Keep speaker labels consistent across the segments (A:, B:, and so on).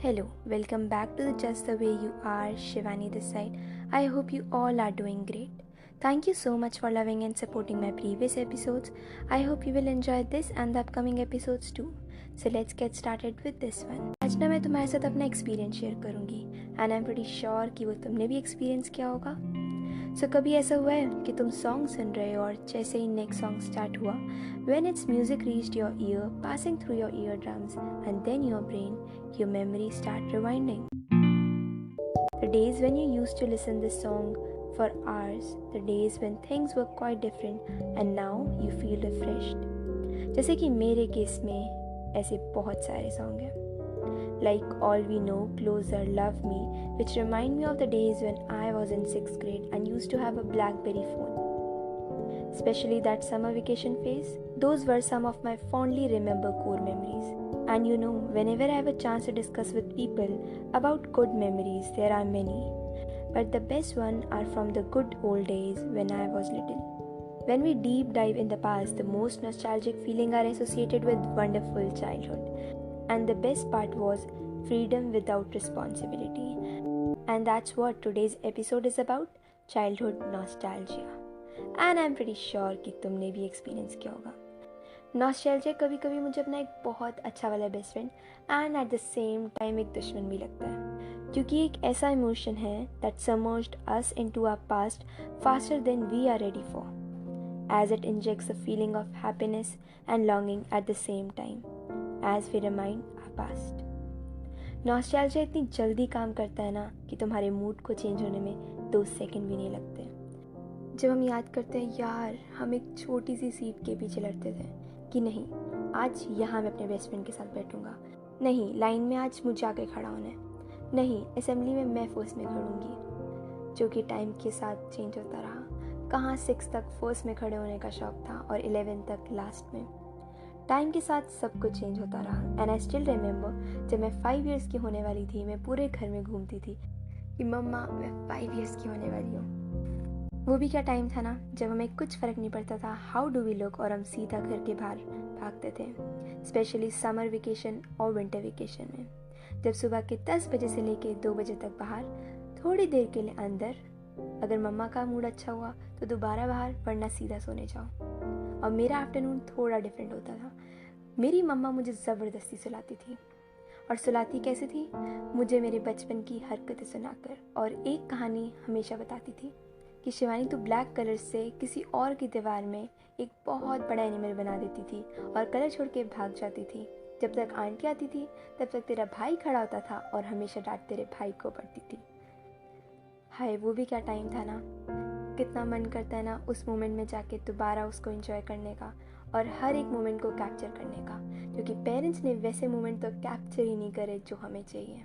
A: Hello, welcome back to the Just the Way You Are, Shivani this side. I hope you all are doing great. Thank you so much for loving and supporting my previous episodes. I hope you will enjoy this and the upcoming episodes too. So let's get started with this one. आज ना मैं तुम्हारे साथ अपना experience share करूँगी and I'm pretty sure कि वो तुमने भी एक्सपीरियंस किया होगा. So कभी ऐसा हुआ है कि तुम सॉन्ग सुन रहे हो और जैसे ही नेक्स्ट सॉन्ग स्टार्ट हुआ, when its music reached your ear, passing through your eardrums and then your brain, your memory start rewinding. The days when you used to listen this song for hours, the days when things were quite different and now you feel refreshed. जैसे कि मेरे case में ऐसे बहुत सारे song हैं. Like All We Know, Closer, Love Me, which remind me of the days when I was in 6th grade and used to have a BlackBerry phone. Especially that summer vacation phase, those were some of my fondly remember core memories. And you know, whenever I have a chance to discuss with people about good memories, there are many. But the best ones are from the good old days when I was little. When we deep dive in the past, the most nostalgic feelings are associated with wonderful childhood. And the best part was freedom without responsibility. And that's what today's episode is about, childhood nostalgia. And I'm pretty sure कि तुमने भी experience किया होगा. Nostalgia कभी कभी मुझे अपना एक बहुत अच्छा वाला best friend and at the same time एक दुश्मन भी लगता है, क्योंकि एक ऐसा इमोशन है that submerged us into our past faster than we are ready for, as it injects a feeling of happiness and longing at the same time as we remind our past. Nostalgia इतनी जल्दी काम करता है ना कि तुम्हारे mood को change होने में 2 सेकंड भी नहीं लगते. जब हम याद करते हैं यार हम एक छोटी सी सीट के पीछे लड़ते थे कि नहीं आज यहाँ मैं अपने बेस्ट फ्रेंड के साथ बैठूंगा, नहीं लाइन में आज मुझे आके खड़ा होना है, नहीं असेंबली में मैं फर्स्ट में खड़ूंगी, जो कि टाइम के साथ चेंज होता रहा. कहाँ 6 तक फर्स्ट में खड़े होने का शौक था और 11 तक लास्ट में. टाइम के साथ सब कुछ चेंज होता रहा. एंड आई स्टिल रिमेंबर जब मैं 5 इयर्स की होने वाली थी, मैं पूरे घर में घूमती थी कि मम्मा मैं 5 इयर्स की होने वाली हूँ. वो भी क्या टाइम था ना जब हमें कुछ फ़र्क नहीं पड़ता था हाउ डू वी लुक, और हम सीधा घर के बाहर भागते थे. स्पेशली समर वेकेशन और विंटर वेकेशन में, जब सुबह के 10 बजे से लेके 2 बजे तक बाहर, थोड़ी देर के लिए अंदर, अगर मम्मा का मूड अच्छा हुआ तो दोबारा बाहर, वरना सीधा सोने जाओ. और मेरा आफ्टरनून थोड़ा डिफरेंट होता था. मेरी मम्मा मुझे ज़बरदस्ती सुलाती थी, और सुलाती कैसे थी, मुझे मेरे बचपन की हरकतें सुनाकर, और एक कहानी हमेशा बताती थी कि शिवानी तू ब्लैक कलर से किसी और की दीवार में एक बहुत बड़ा एनिमल बना देती थी और कलर छोड़ के भाग जाती थी. जब तक आंटी आती थी तब तक तेरा भाई खड़ा होता था और हमेशा डांट तेरे भाई को पड़ती थी. हाय वो भी क्या टाइम था ना. कितना मन करता है ना उस मोमेंट में जाके दोबारा उसको एंजॉय करने का और हर एक मोमेंट को कैप्चर करने का, क्योंकि पेरेंट्स ने वैसे मोमेंट तो कैप्चर ही नहीं करे जो हमें चाहिए.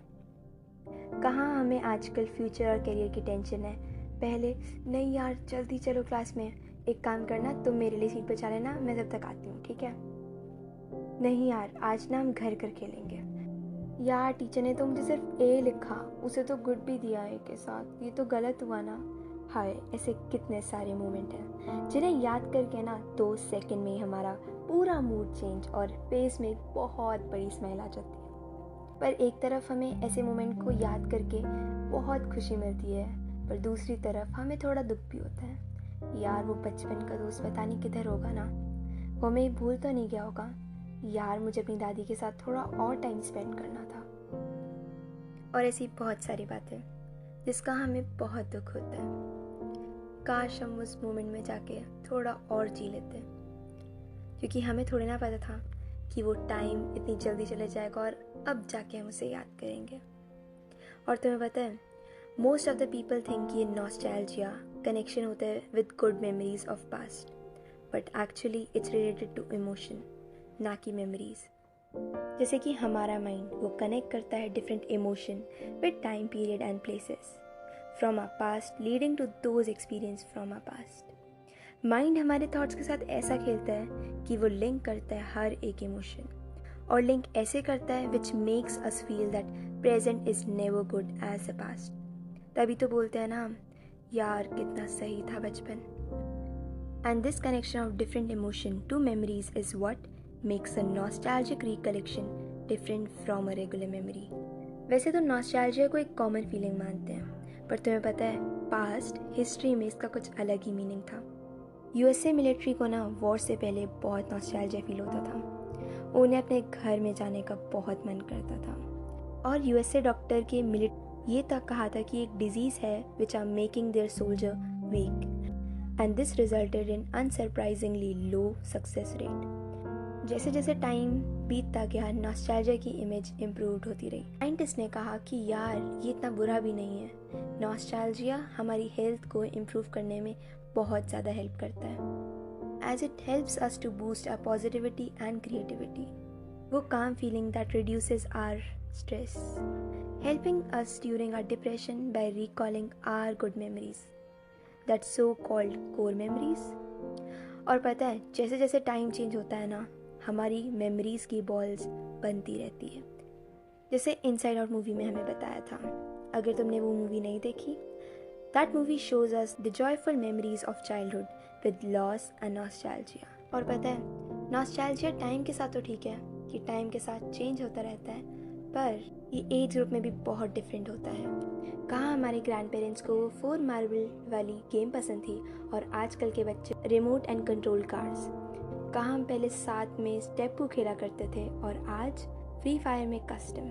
A: कहाँ हमें आजकल फ्यूचर और करियर की टेंशन है. पहले नहीं यार जल्दी चलो क्लास में, एक काम करना तुम मेरे लिए सीट बचा लेना, मैं तब तक आती हूँ ठीक है. नहीं यार आज ना हम घर कर खेलेंगे. यार टीचर ने तो मुझे सिर्फ ए लिखा, उसे तो गुड भी दिया ए के साथ, ये तो गलत हुआ ना. हाय ऐसे कितने सारे मोमेंट हैं जिन्हें याद करके ना 2 सेकंड में ही हमारा पूरा मूड चेंज और फेस में एक बहुत बड़ी स्माइल आ जाती है. पर एक तरफ हमें ऐसे मोमेंट को याद करके बहुत खुशी मिलती है, पर दूसरी तरफ हमें थोड़ा दुख भी होता है. यार वो बचपन का दोस्त पता नहीं किधर होगा ना, वो हमें भूल तो नहीं गया होगा. यार मुझे अपनी दादी के साथ थोड़ा और टाइम स्पेंड करना था. और ऐसी बहुत सारी बातें जिसका हमें बहुत दुख होता है. काश हम उस मोमेंट में जाके थोड़ा और जी लेते, क्योंकि हमें थोड़ी ना पता था कि वो टाइम इतनी जल्दी चले जाएगा और अब जाके हम उसे याद करेंगे. और तुम्हें पता है most of the people think ये नॉस्टैल्जिया कनेक्शन होता है with good memories of past, but actually it's related to emotion, ना कि मेमोरीज. जैसे कि हमारा माइंड वो कनेक्ट करता है different emotion with time period and places from our past, leading to those experience from our past. Mind हमारे thoughts के साथ ऐसा खेलता है कि वो लिंक करता है हर एक इमोशन, और लिंक ऐसे करता है which makes us feel that present is never good as the past. तभी तो बोलते हैं ना यार कितना सही था बचपन. And this connection of different emotion to memories is what makes a nostalgic recollection different from a regular memory. वैसे तो नॉस्टैल्जिया को एक कॉमन फीलिंग मानते हैं, पर तुम्हें पता है पास्ट हिस्ट्री में इसका कुछ अलग ही मीनिंग था। यूएसए मिलिट्री को ना वॉर से पहले बहुत नॉस्टैल्जिया फील होता था। उन्हें अपने घर में जाने का बहुत मन करता था। और यूएसए डॉक्टर के ये तक कहा था कि एक डिजीज़ है which are making their soldier weak and this resulted in unsurprisingly low success rate. जैसे जैसे टाइम बीतता गया नॉस्टैल्जिया की इमेज इम्प्रूव होती रही। साइंटिस्ट ने कहा कि यार ये इतना बुरा भी नहीं है, नॉस्टैल्जिया हमारी हेल्थ को इम्प्रूव करने में बहुत ज़्यादा हेल्प करता है, as it helps us to boost our positivity and creativity. वो calm feeling that reduces our stress, helping us during our depression by recalling our good memories, that so called core memories. और पता है जैसे जैसे time change होता है ना, हमारी मेमोरीज की बॉल्स बनती रहती है। जैसे इनसाइड आउट मूवी में हमें बताया था, अगर तुमने वो मूवी नहीं देखी, that movie shows us the joyful memories of childhood with loss and nostalgia. और पता है नॉस्टैल्जिया टाइम के साथ तो ठीक है कि टाइम के साथ चेंज होता रहता है, पर ये एज ग्रुप में भी बहुत डिफरेंट होता है। कहाँ हमारे ग्रैंड पेरेंट्स को 4 मार्बल वाली गेम पसंद थी और आजकल के बच्चे रिमोट एंड कंट्रोल कार्स। कहाँ हम पहले साथ में स्टेपू खेला करते थे और आज फ्री फायर में कस्टम।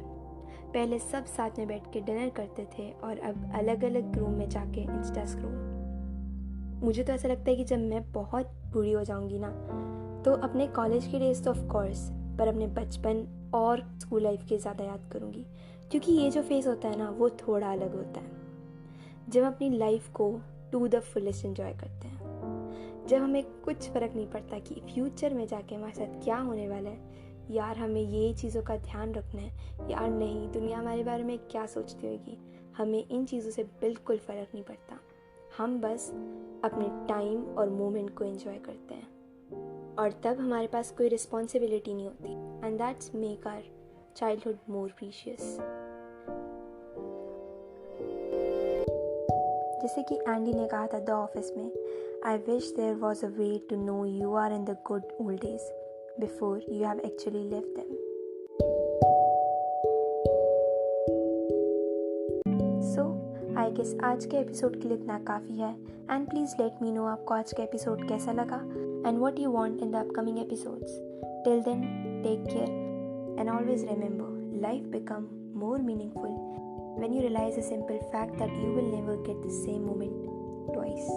A: पहले सब साथ में बैठ के डिनर करते थे और अब अलग अलग रूम में जाके इंस्टा स्क्रॉल। मुझे तो ऐसा लगता है कि जब मैं बहुत बूढ़ी हो जाऊंगी ना, तो अपने कॉलेज के डेज तो ऑफ कोर्स, पर अपने बचपन और स्कूल लाइफ के ज़्यादा याद करूँगी, क्योंकि ये जो फेस होता है ना वो थोड़ा अलग होता है। जब हम अपनी लाइफ को टू द फुलेस्ट एंजॉय करते हैं, जब हमें कुछ फ़र्क नहीं पड़ता कि फ्यूचर में जाके हमारे साथ क्या होने वाला है, यार हमें ये चीज़ों का ध्यान रखना है, यार नहीं दुनिया हमारे बारे में क्या सोचती होगी, हमें इन चीज़ों से बिल्कुल फ़र्क नहीं पड़ता। हम बस अपने टाइम और मोमेंट को एंजॉय करते हैं, और तब हमारे पास कोई रिस्पॉन्सिबिलिटी नहीं होती, and that's make our childhood more precious. जैसे कि एंडी ने कहा था द ऑफिस में, I wish there was a way to know you are in the good old days before you have actually lived them. So I guess आज के episode के लिए इतना काफ़ी है, and please let me know आपको आज का एपिसोड कैसा लगा and what you want in the upcoming episodes. Till then take care and always remember, life become more meaningful when you realize a simple fact that you will never get the same moment twice.